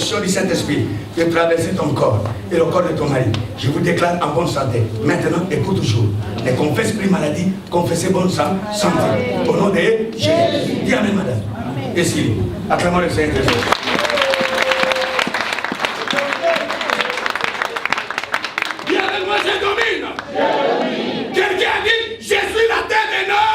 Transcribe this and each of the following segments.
du Saint-Esprit de traverser ton corps et le corps de ton mari. Je vous déclare en bonne santé. Maintenant, écoute toujours. Ne confesse plus maladie, confessez bonne santé. Au nom de Jésus. Dis Amen, madame. Et si, acclamons le Seigneur. Dis avec moi, je domine. Quelqu'un a dit, je suis la tête et non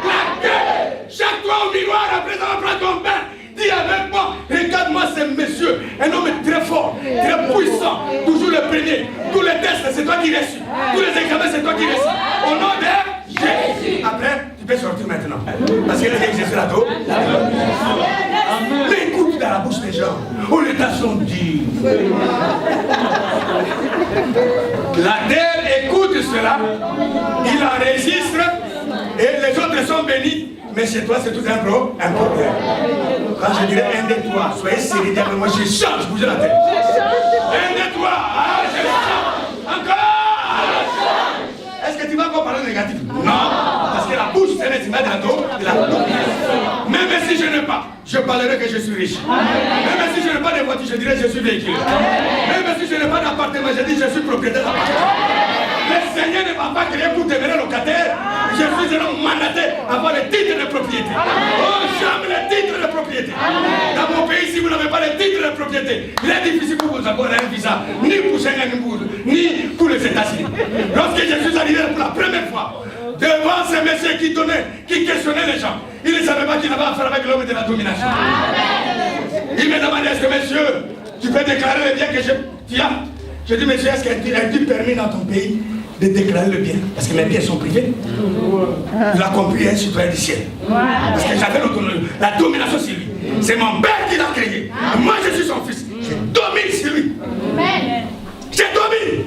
la queue. Chaque fois au miroir, après avoir pris ton bain, dis avec moi, regarde-moi ce monsieur, un homme très fort, très puissant, toujours le premier. Tous les tests, c'est toi qui reçus. Tous les examens, c'est toi qui reçus. Au nom de Jésus. Après, tu peux sortir maintenant. Parce qu'il a dit que Jésus là-dedans. Mais écoute dans la bouche des gens. Oh, les tas sont durs. La terre écoute cela. Il enregistre. Et les autres sont bénis. Mais chez toi, c'est tout un problème. Quand je dirais 1, 2, 3, soyez sérieux, mais moi je change, bougez la tête. 1, 2, 3, ah, je change. Encore. Est-ce que tu vas encore parler négatif? Non. Parce que la bouche, c'est tu vas de la domination. Même si je n'ai pas, je parlerai que je suis riche. Même si je n'ai pas de voiture, je dirai que je suis véhiculé. Même si je n'ai pas d'appartement, je dis que je suis propriétaire d'appartement. Le Seigneur ne m'a pas créé pour devenir locataire. Je suis un homme mandaté à avoir le titre de propriété. Oh, j'aime le titre de propriété. Dans mon pays, si vous n'avez pas le titre de propriété, il est difficile pour vous avoir un visa, ni pour Schengen, ni pour les États-Unis. Lorsque je suis arrivé pour la première fois, devant ces messieurs qui questionnaient les gens, ils ne savaient pas qu'il avait affaire avec l'homme de la domination. Ils me demandaient, est-ce que monsieur, tu peux déclarer le bien que tu as? Je dis, monsieur, est-ce qu'il permis dans ton pays de déclarer le bien? Parce que mes biens sont privés. Il a compris un citoyen du ciel. Parce que j'avais l'autonomie. La domination sur lui. C'est mon père qui l'a créé. Moi, je suis son fils. Je domine sur lui. Je domine.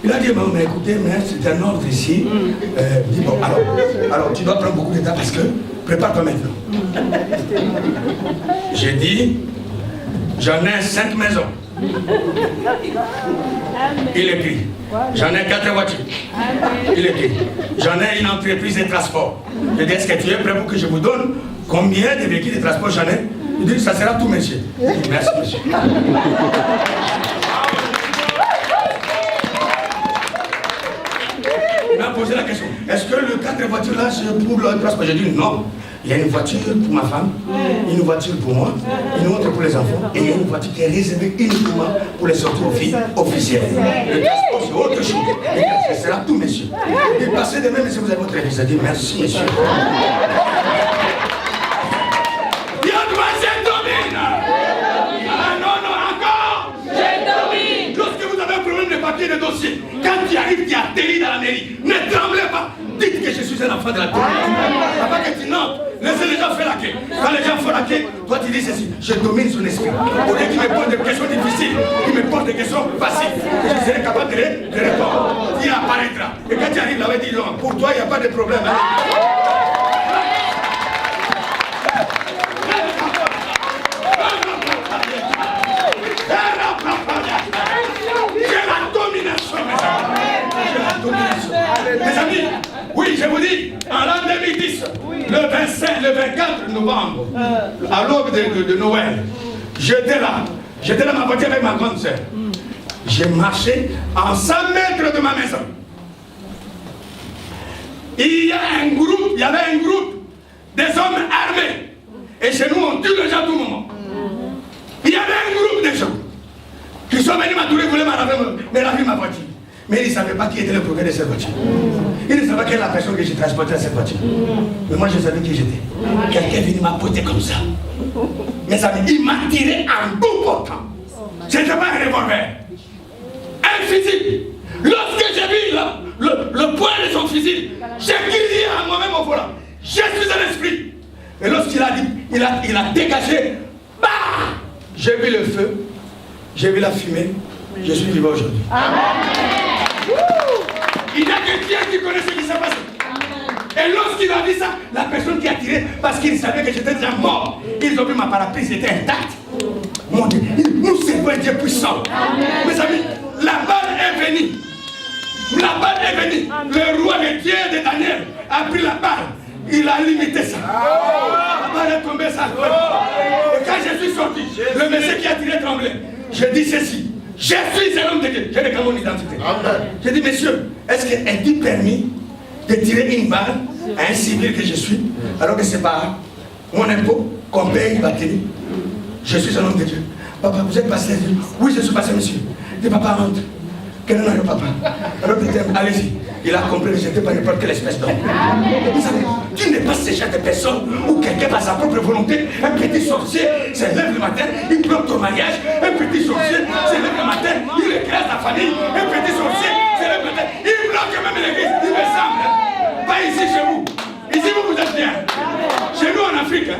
Il a dit, mais écoutez, mais c'est un ordre ici. Il dit, bon, alors tu dois prendre beaucoup de temps parce que prépare-toi maintenant. J'ai dit, j'en ai 5 maisons. Il est pris. J'en ai 4 voitures. Il est pris. J'en ai une entreprise de transport. Je dis, est-ce que tu es prêt pour que je vous donne combien de véhicules de transport j'en ai? Il dit, ça sera tout, monsieur. Je dis, merci, monsieur. Il m'a posé la question, est-ce que le 4 voitures là, c'est pour le transport? J'ai dit, non. Il y a une voiture pour ma femme, une voiture pour moi, une autre pour les enfants, et il y a une voiture qui est réservée uniquement pour les sorties officielles. Le transport, c'est autre chose. Et ce sera tout, monsieur. Et passez demain, monsieur, vous avez votre révision. Je dis merci, monsieur. Ah non, non, encore. Lorsque vous avez un problème de papier, de dossier, quand tu arrives, tu atterris dans la mairie, ne tremblez pas. Dites que je suis un enfant de la terre. Avant que tu n'entres, laissez les gens faire la queue. Quand les gens font la queue, toi tu dis ceci, je domine son esprit. Au lieu qu'il me pose des questions difficiles, il me pose des questions faciles. Que je serai capable de répondre. Il apparaîtra. Et quand tu arrives là-bas, il dit non, pour toi il n'y a pas de problème. J'ai la domination, mes amis, oui, je vous dis, en l'an 2010, le 24 novembre, à l'aube de Noël, j'étais dans ma voiture avec ma grande sœur. J'ai marché en 100 mètres de ma maison. Il y avait un groupe des hommes armés. Et chez nous, on tue les gens à tout moment. Il y avait un groupe de gens qui sont venus m'atourer, voulaient m'arraver ma voiture. Mais ils ne savaient pas qui était le propriétaire de cette voiture. Ils ne savaient pas quelle est la personne que j'ai transportée à cette voiture. Mais moi, je savais qui j'étais. Quelqu'un est venu m'apporter comme ça. Mes amis, il m'a tiré en bout portant. Ce n'était pas un revolver. Un fusil. Lorsque j'ai vu le poing de son fusil, j'ai crié à moi-même au volant. Je suis un esprit. Et lorsqu'il a dit, il a dégagé, bah, j'ai vu le feu, j'ai vu la fumée, je suis vivant aujourd'hui. Il n'y a que Dieu qui connaît ce qui s'est passé. Et lorsqu'il a dit ça, la personne qui a tiré, parce qu'il savait que j'étais déjà mort, ils ont vu ma parapluie, c'était intacte. Mon Dieu, nous servons un Dieu puissant. Mes amis, la balle est venue. La balle est venue. Le roi, le Dieu de Daniel, a pris la balle. il a limité ça. Il a tombé ça. Et quand je suis sorti, le monsieur qui a tiré tremblait. Je dis ceci. Je suis un homme de Dieu. J'ai déclaré mon identité. Je dis, monsieur, est-ce qu'il est permis de tirer une balle à un civil que je suis, alors que c'est pas mon impôt qu'on paye la télé? Je suis un homme de Dieu. Papa, vous êtes passé? Oui, je suis passé, monsieur. Dis, papa, rentre. Quel nom est papa? Alors, allez-y. Il a compris que je n'étais pas n'importe quelle espèce d'homme. Vous savez, tu n'es pas ce genre de personne où quelqu'un par sa propre volonté, un petit sorcier se lève le matin, il bloque ton mariage, un petit sorcier se lève le matin, il écrase ta famille, un petit sorcier se lève le matin, il bloque même l'église, il me semble. Pas ici chez vous. Ici vous êtes bien. Chez nous en Afrique,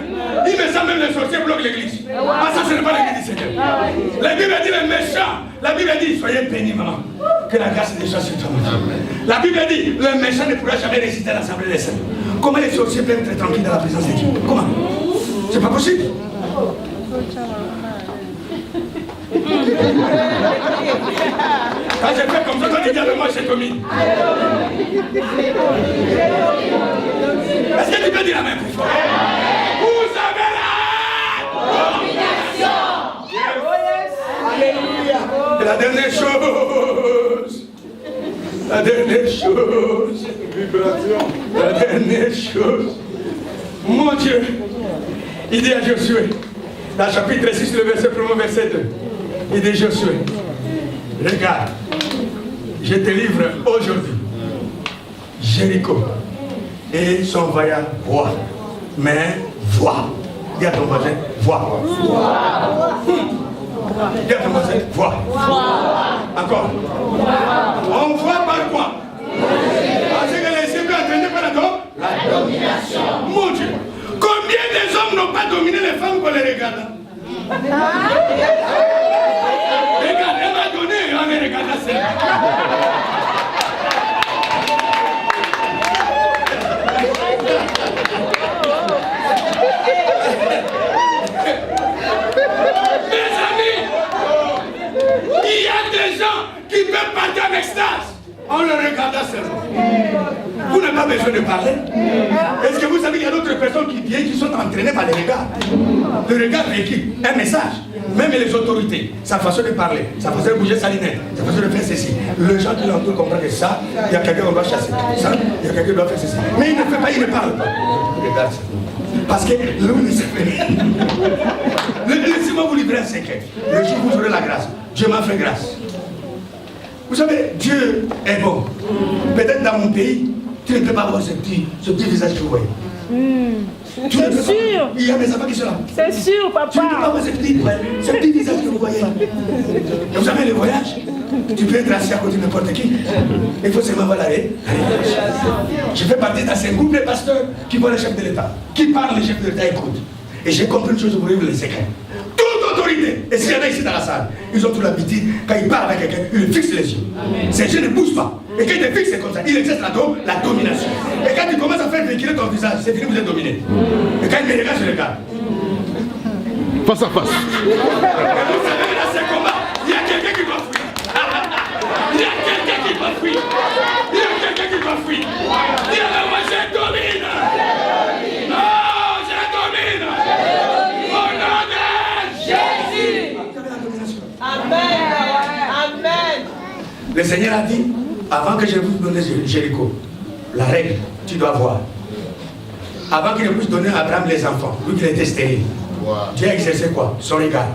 il me semble même les sorciers bloquent l'église. Ah, ça ce n'est pas l'église du Seigneur. La Bible dit les méchants. La Bible dit, soyez bénis, maman. Que la grâce de Dieu soit sur toi. La Bible dit, le méchant ne pourra jamais résister à l'assemblée des saints. Comment les sorciers peuvent être tranquilles dans la présence de Dieu? Comment? C'est pas possible. Quand je fais comme ça, toi tu dis avec moi, c'est commis. Est-ce que tu peux dire la main plus fort? Vous avez la domination. Alléluia. Et la dernière chose. La dernière chose. La dernière chose. Mon Dieu. Il dit à Josué, dans le chapitre 6, le verset 1, verset 2. Il dit Josué, regarde, je te livre aujourd'hui Jéricho et son vaillant roi. Mais vois. Dis à ton voisin, vois. Dis à ton voisin, vois. Encore. On voit par quoi? Parce que les Hébreux entraînés par la domination. Mon Dieu. Combien des hommes n'ont pas dominé les femmes qu'on les regarde? Regarde, elle m'a donné, on les regarde ça. Mes amis, il y a des gens qui peuvent partir en extase. On le regarde seulement. Vous n'avez pas besoin de parler. Est-ce que vous savez qu'il y a d'autres personnes qui viennent, qui sont entraînées par les regards? Le regard véhicule un message. Même les autorités, sa façon de parler, sa façon de bouger sa lunette, sa façon de faire ceci. Les gens qui l'entourent comprennent que ça, il y a quelqu'un qu'on doit chasser. Ça, il y a quelqu'un qui doit faire ceci. Mais il ne fait pas, il ne parle pas. Regarde ça. Parce que l'homme ne sait pas. Laissez-moi vous livrer un secret. Le jour où vous aurez la grâce, Dieu m'a fait grâce. Vous savez, Dieu est bon. Peut-être dans mon pays, tu ne peux pas voir ce petit visage que vous voyez. C'est sûr. Il y a mes enfants qui sont là. C'est sûr, papa. Tu ne peux pas voir ce petit visage que vous voyez là. Et vous savez, le voyage, tu peux être assis à côté de n'importe qui. Il faut seulement voir l'arrêt. Je fais partie d'un groupe de pasteurs qui voient le chef de l'État, qui parlent le chef de l'État, écoute. Et j'ai compris une chose pour vous, les secrets. Toute autorité, et s'il y en a ici dans la salle, ils ont toute l'habitude, quand ils parlent avec quelqu'un, ils fixent les yeux. Ces yeux ne bougent pas. Et quand ils te fixent, c'est comme ça. Ils exercent la domination. Et quand tu commences à faire véhiculer ton visage, c'est fini, vous êtes dominé. Et quand ils me regardent, je regarde. Face à face. Et vous savez, dans ces combats, il y a quelqu'un qui doit fuir. Il y a quelqu'un qui doit fuir. Il y a quelqu'un qui doit fuir. Dis à moi, je domine. Non, je domine. Au nom de Jésus. Amen. Amen. Le Seigneur a dit, avant que je vous donne Jéricho, la règle, tu dois voir. Avant qu'il ne puisse donner à Abraham les enfants, lui qui était stérile, Dieu a exercé quoi? Son regard.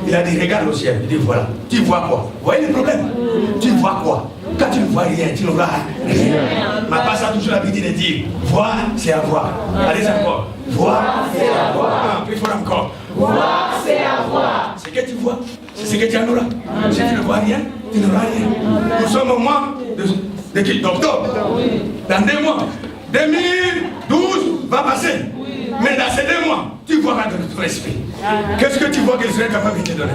Il a dit, regarde au ciel. Il dit, voilà. Tu vois quoi? Vous voyez le problème? Tu vois quoi? Quand tu ne vois rien, tu ne vois rien. Ma passe a toujours l'habitude de dire, voir, c'est avoir. Allez encore. Voir, c'est avoir. Plus fort encore. Voir, c'est avoir. Ce que tu vois, c'est ce que tu en auras. Si tu ne vois rien, tu n'auras rien. Nous sommes au mois d'octobre. Dans 2 mois. 2012 va passer. Mais dans ces 2 mois, tu vois dans ton esprit. Qu'est-ce que tu vois qu'il serait capable de te donner?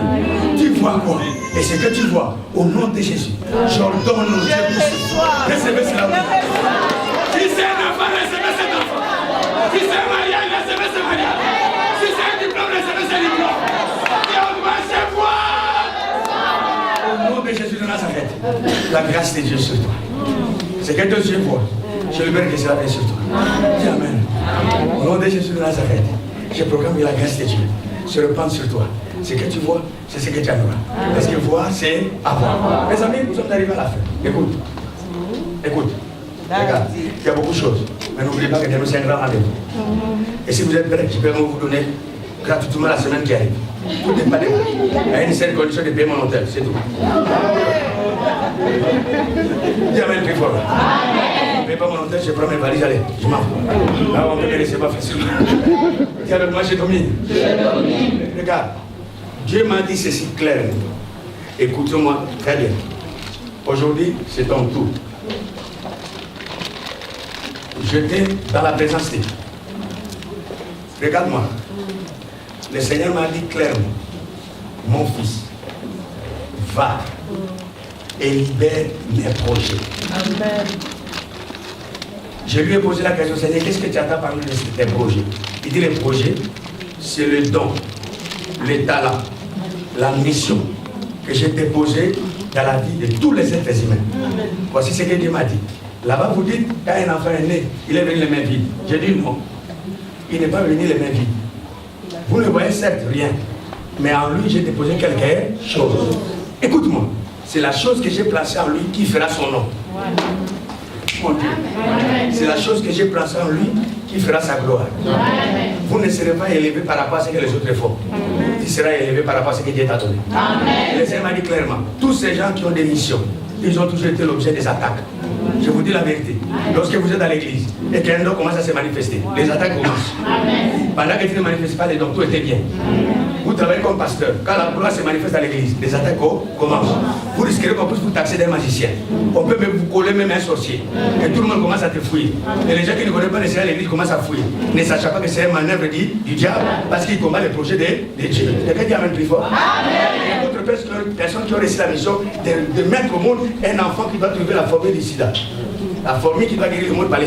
Tu vois quoi? Et ce que tu vois, au nom de Jésus, j'ordonne au Dieu pour recevez cela. Si c'est un enfant, recevez cet enfant. Si c'est un mariage, recevez ce mariage. Si c'est un diplôme, recevez ce diplôme. Et on va se voir. Au nom de Jésus de Nazareth, la grâce de Dieu sur toi. C'est que tes yeux voient. Je le veux que cela vienne sur toi. Dis Amen. Au nom de Jésus de Nazareth, je proclame que la grâce de Dieu se répand sur toi. Ce que tu vois, c'est ce que tu auras. Parce que voir, c'est avoir. Mes amis, nous sommes arrivés à la fin. Écoute. Écoute. Regarde, il y a beaucoup de choses. Mais n'oubliez pas que Dieu c'est un grand rendez-vous. Et si vous êtes prêts, je peux vous donner gratuitement la semaine qui arrive. Tout n'est pas démarré. Il y a une certaine condition de payer mon hôtel, c'est tout. Dis Amen plus fort. Je ne paye pas mon hôtel, je prends mes valises, allez, je m'en fous. Là, on ne peut me laisser pas facilement. Dis avec moi, je domine. Regarde, Dieu m'a dit ceci clairement. Écoute-moi très bien. Aujourd'hui, c'est ton tour. J'étais dans la présence de Dieu. Regarde-moi. Le Seigneur m'a dit clairement, mon fils, va et libère mes projets. Amen. Je lui ai posé la question, Seigneur, qu'est-ce que tu attends parmi tes projets? Il dit, les projets, c'est le don, le talent, la mission que j'ai déposée dans la vie de tous les êtres humains. Amen. Voici ce que Dieu m'a dit. Là-bas, vous dites, quand un enfant est né, il est venu les mains vides. J'ai dit non. Il n'est pas venu les mains vides. Vous ne voyez certes rien, mais en lui, j'ai déposé quelque chose. Écoute-moi, c'est la chose que j'ai placée en lui qui fera son nom. Mon Dieu. C'est la chose que j'ai placée en lui qui fera sa gloire. Vous ne serez pas élevé par rapport à ce que les autres font. Tu seras élevé par rapport à ce que Dieu t'a donné. Le Seigneur m'a dit clairement, tous ces gens qui ont des missions, ils ont toujours été l'objet des attaques. Je vous dis la vérité. Lorsque vous êtes dans l'église et qu'un don commence à se manifester, les attaques commencent. Pendant que tu ne manifestes pas les dons, tout était bien. Vous travaillez comme pasteur. Quand la gloire se manifeste dans l'église, les attaques commencent. Vous risquerez qu'en plus vous taxez des magiciens. On peut même vous coller même un sorcier. Et tout le monde commence à te fouiller. Et les gens qui ne connaissent pas le Seigneur à l'église commencent à fouiller. Ne sachant pas que c'est une manœuvre du diable parce qu'il combat les projets de Dieu. Quelqu'un dit Amen plus fort. Il y a d'autres personnes qui ont réussi la mission de mettre au monde un enfant qui doit trouver la formule du sida. La formule qui doit guérir le monde par le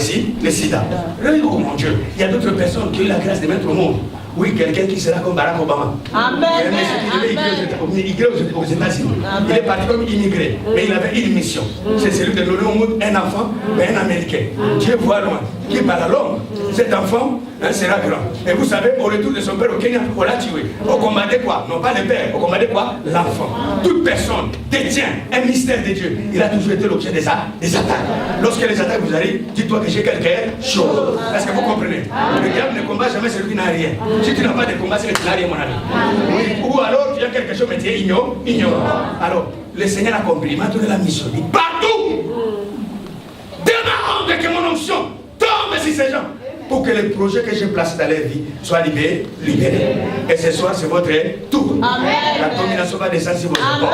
sida. Oh mon Dieu, il y a d'autres personnes qui ont eu la grâce de mettre au monde. Oui, quelqu'un qui sera comme Barack Obama. Amen. Il y a un monsieur qui devait immigrer aux États-Unis. Il est parti comme immigré, mais il avait une mission. C'est celui de donner au monde un enfant, mais un Américain. Dieu voit loin, qui parle à l'homme. Cet enfant sera grand. Et vous savez, au retour de son père au Kenya, on l'a tué. On combattait quoi? Non pas le père, on combattait quoi? L'enfant. Toute personne détient un mystère de Dieu. Il a toujours été l'objet des attaques. Lorsque les attaques vous arrivent, dis-toi que j'ai quelque chose. Est-ce que vous comprenez? Le diable ne combat jamais celui qui n'a rien. Si tu n'as pas de combat, c'est que tu n'as rien, mon ami. Oui. Ou alors tu as quelque chose, mais tu es ignorant. Alors, le Seigneur a compris, il m'a donné la mission. Il dit partout, demande que mon onction tombe sur ces gens, pour que les projets que j'ai placés dans leur vie soient libérés. Et ce soir, c'est votre tour. Amen. La domination va descendre sur votre corps.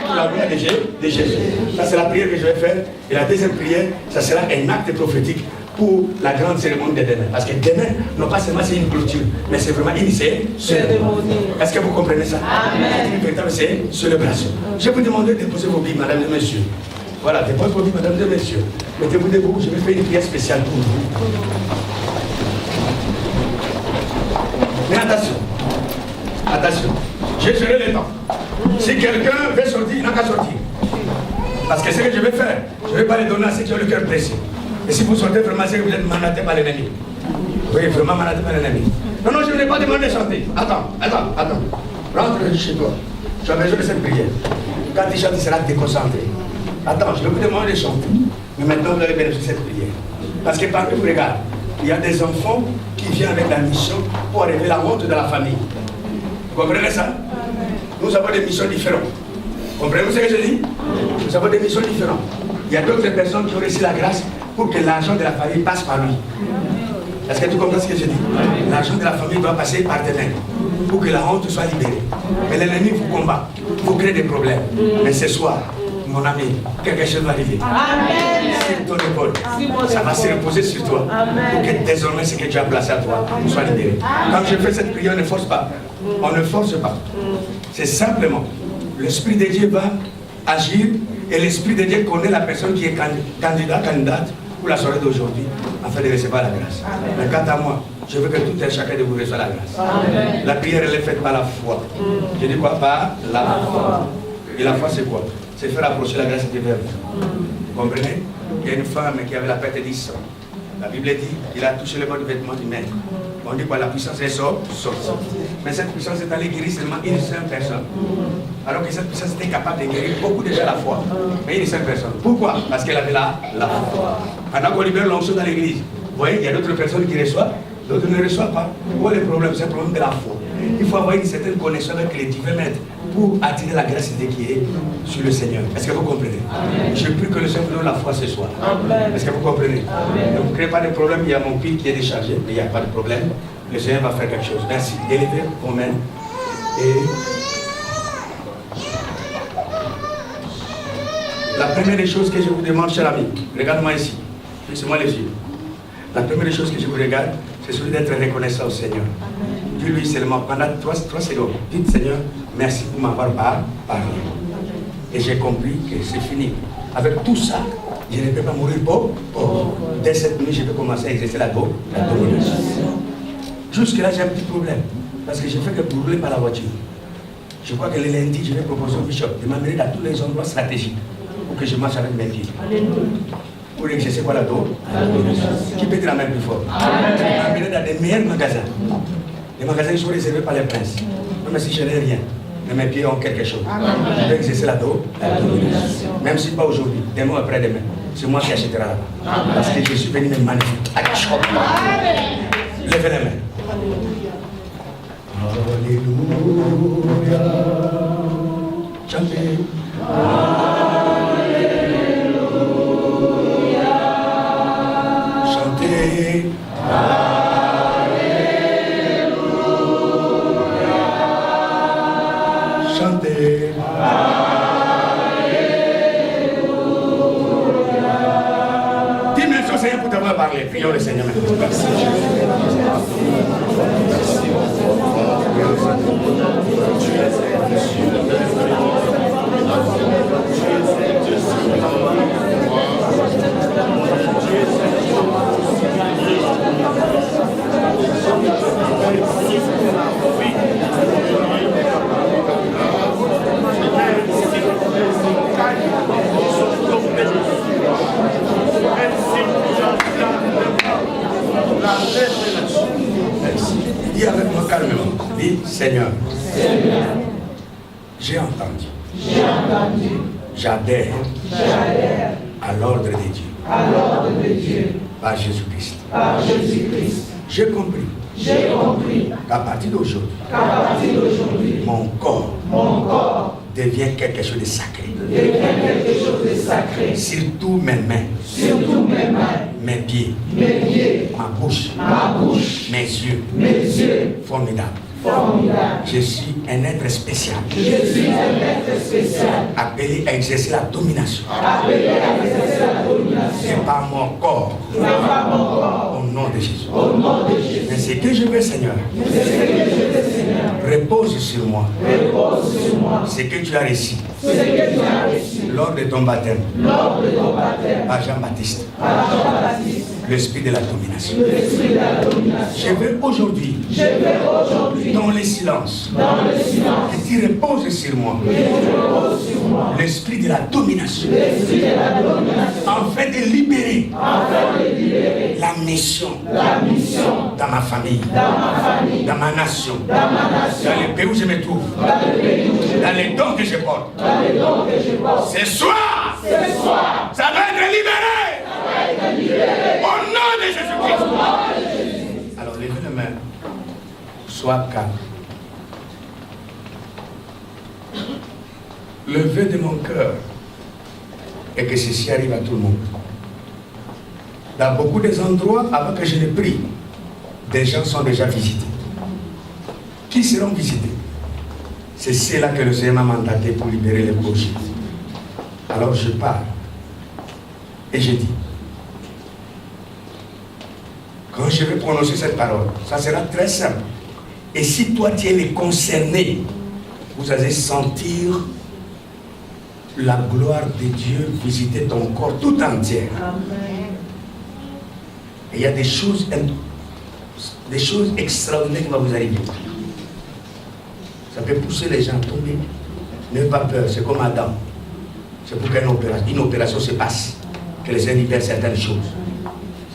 Pour la gloire de Jésus. Ça, c'est la prière que je vais faire. Et la deuxième prière, ça sera un acte prophétique pour la grande cérémonie de demain. Parce que demain, non pas seulement c'est une clôture, mais c'est vraiment une cérémonie. Est-ce que vous comprenez ça? C'est une véritable célébration. Je vais vous demander de poser vos billes, mesdames et messieurs. Voilà, déposez vos billes, mesdames et messieurs. Mettez-vous debout, je vais faire une prière spéciale pour vous. Mais attention, je serai le temps. Si quelqu'un veut sortir, il n'a qu'à sortir. Parce que ce que je vais faire, je ne vais pas les donner à ceux qui ont le cœur blessé. Et si vous sortez vraiment, c'est que vous êtes mandaté par l'ennemi. Oui, vraiment mandaté par l'ennemi. Non, je ne vais pas demander de chanter. Attends. Rentre chez toi. Tu as besoin de cette prière. Quand tu chantes, tu seras déconcentré. Attends, je vais vous demander de chanter. Mais maintenant, vous allez bénéficier de cette prière. Parce que parmi vous, regarde, il y a des enfants qui viennent avec la mission pour arriver la honte de la famille. Vous comprenez ça? Nous avons des missions différentes. Comprenez-vous ce que je dis? Nous avons des missions différentes. Il y a d'autres personnes qui ont reçu la grâce pour que l'argent de la famille passe par lui. Est-ce que tu comprends ce que je dis? L'argent de la famille doit passer par tes mains pour que la honte soit libérée. Mais l'ennemi vous combat, vous crée des problèmes. Mais ce soir, mon ami, quelque chose va arriver. Amen. Sur ton épaule, ça va se reposer sur toi. Pour que désormais ce que tu as placé à toi soit libéré. Quand je fais cette prière, on ne force pas. On ne force pas. C'est simplement, l'Esprit de Dieu va agir et l'Esprit de Dieu connaît la personne qui est candidate pour la soirée d'aujourd'hui afin de recevoir la grâce. Mais quant à moi, je veux que tout un chacun de vous reçoive la grâce. Amen. La prière, elle est faite par la foi. Je dis quoi? Par la foi. Et la foi, c'est quoi? C'est faire approcher la grâce de vers vous. Vous comprenez? Il y a une femme qui avait la perte du sang. La Bible dit qu'il a touché le bord du vêtement du maître. On dit quoi? La puissance est sortie. Mais cette puissance est allée guérir seulement une seule personne. Alors que cette puissance était capable de guérir beaucoup de gens à la fois. Mais une seule personne. Pourquoi? Parce qu'elle avait la foi. Pendant qu'on libère l'onction dans l'église, vous voyez, il y a d'autres personnes qui reçoivent, d'autres ne reçoivent pas. Quoi le problème? C'est le problème de la foi. Il faut avoir une certaine connexion avec les divins maîtres pour attirer la grâce de qui est sur le Seigneur. Est-ce que vous comprenez? Amen. Je prie que le Seigneur vous donne la foi ce soir. Est-ce que vous comprenez? Amen. Ne vous créez pas de problème, il y a mon pied qui est déchargé, mais il n'y a pas de problème. Le Seigneur va faire quelque chose. Merci. Élevez vos mains. Et la première des choses que je vous demande, cher ami, regarde-moi ici. Fixez-moi les yeux. La première des choses que je vous regarde, c'est celui d'être reconnaissant au Seigneur. Dis-lui seulement pendant 3 secondes. Dites Seigneur, merci pour m'avoir parlé. Et j'ai compris que c'est fini. Avec tout ça, je ne peux pas mourir pauvre. Dès cette nuit, je peux commencer à exercer la domination. Jusque-là, j'ai un petit problème. Parce que je fais que brûler par la voiture. Je crois que le lundi, je vais proposer au bishop de m'amener dans tous les endroits stratégiques pour que je marche avec mes pieds. Pour exercer quoi la domination. Qui peut être la main plus forte? M'amener dans des meilleurs magasins. Les magasins sont réservés par les princes. Même si je n'ai rien, mais mes pieds ont quelque chose. Je vais exercer la domination. Même si pas aujourd'hui, demain ou après-demain, c'est moi qui achèterai là. Parce que je suis venu me magnifier. Levez les mains. Alléluia. Chantez. Alléluia. Chantez. Chantez. Alléluia. Dis merci au Seigneur pour t'avoir parlé. Prions le Seigneur maintenant. Merci. Dis avec moi calmement. Dis Seigneur, j'ai entendu. J'adhère à l'ordre de Dieu. Par Jésus-Christ. J'ai compris qu'à partir d'aujourd'hui, mon corps devient quelque chose de sacré. Surtout mes mains, mes pieds, ma bouche, mes yeux, formidable. Je suis un être spécial. Appelé à exercer la domination. Et par mon corps. Au nom de Jésus. Mais ce que je veux, Seigneur, repose sur moi. Ce que tu as reçu lors de ton baptême par Jean-Baptiste. L'esprit de la domination. Je veux aujourd'hui, dans le silence, que tu reposes sur moi, l'esprit de la domination, afin de libérer la mission dans ma famille, dans ma nation, dans le pays où je me trouve, dans les dons que je porte. Ce soir, ça va être libéré. Au nom de Jésus-Christ. Alors levez les mains. Sois calme. Le vœu de mon cœur est que ceci arrive à tout le monde. Dans beaucoup des endroits, avant que je ne prie, des gens sont déjà visités. Qui seront visités? C'est ceux-là que le Seigneur m'a mandaté pour libérer les pauvres. Alors je parle et je dis, quand je vais prononcer cette parole, ça sera très simple. Et si toi tu es le concerné, vous allez sentir la gloire de Dieu visiter ton corps tout entier. Et il y a des choses extraordinaires qui vont vous arriver. Ça peut pousser les gens à tomber. N'ayez pas peur, c'est comme Adam. C'est pour qu'une opération se passe, que les gens libèrent certaines choses.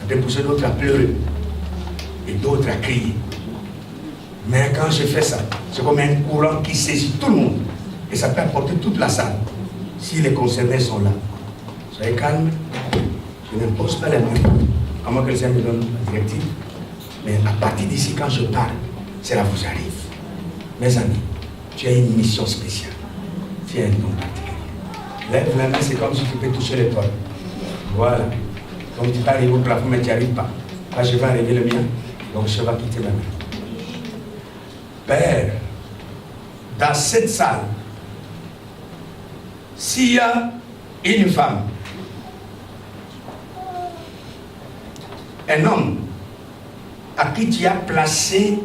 peut pousser d'autres à pleurer et d'autres à crier. Mais quand je fais ça, c'est comme un courant qui saisit tout le monde et ça peut apporter toute la salle si les concernés sont là. Soyez calme, je n'impose pas la main, à moins que le Seigneur me donne la directive. Mais à partir d'ici, quand je parle, cela vous arrive. Mes amis, tu as une mission spéciale. Tu as un don particulier. Lève la main, c'est comme si tu peux toucher l'étoile. Voilà. Donc tu peux arriver au plafond, mais tu n'y arrives pas. Là, je vais arriver le mien, donc je vais quitter ma main. Père, dans cette salle, s'il y a une femme, un homme à qui tu as placé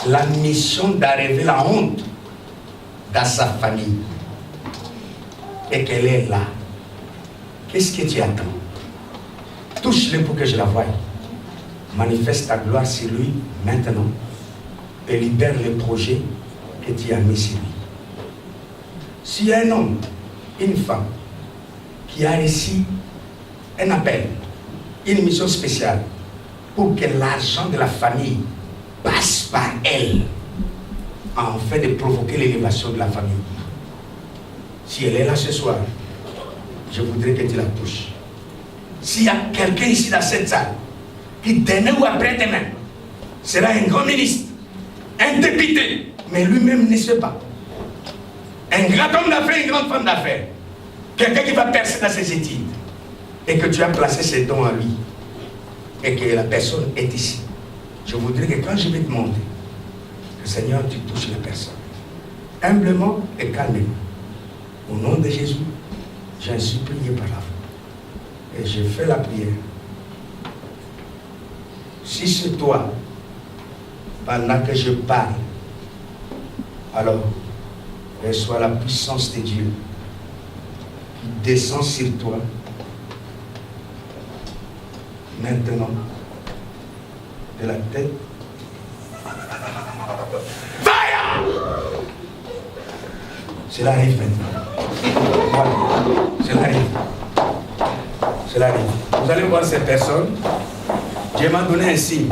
la mission d'arriver la honte dans sa famille et qu'elle est là, qu'est-ce que tu attends? Touche-le pour que je la voie. Manifeste ta gloire sur lui maintenant et libère les projets que tu as mis sur lui. S'il y a un homme, une femme qui a ici un appel, une mission spéciale pour que l'argent de la famille passe par elle en fait de provoquer l'élévation de la famille. Si elle est là ce soir, je voudrais que tu la touches. S'il y a quelqu'un ici dans cette salle qui demain ou après-demain sera un grand ministre, un député, mais lui-même ne sait pas, un grand homme d'affaires, une grande femme d'affaires, quelqu'un qui va percer dans ses études, et que tu as placé ses dons à lui, et que la personne est ici, je voudrais que quand je vais te demander, que Seigneur, tu touches la personne, humblement et calmement. Au nom de Jésus, j'ai ainsi prié par la foi. Et je fais la prière. Si c'est toi, pendant que je parle, alors reçois la puissance de Dieu qui descend sur toi maintenant, de la tête. Fire! Cela arrive maintenant. Voilà. Cela arrive. Cela arrive. Vous allez voir cette personne. Dieu m'a donné un signe.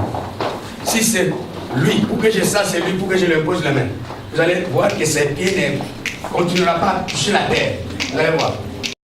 Si c'est lui, pour que je sache c'est lui, pour que je lui impose la main, vous allez voir que ses pieds ne continueront pas à toucher la terre. Vous allez voir.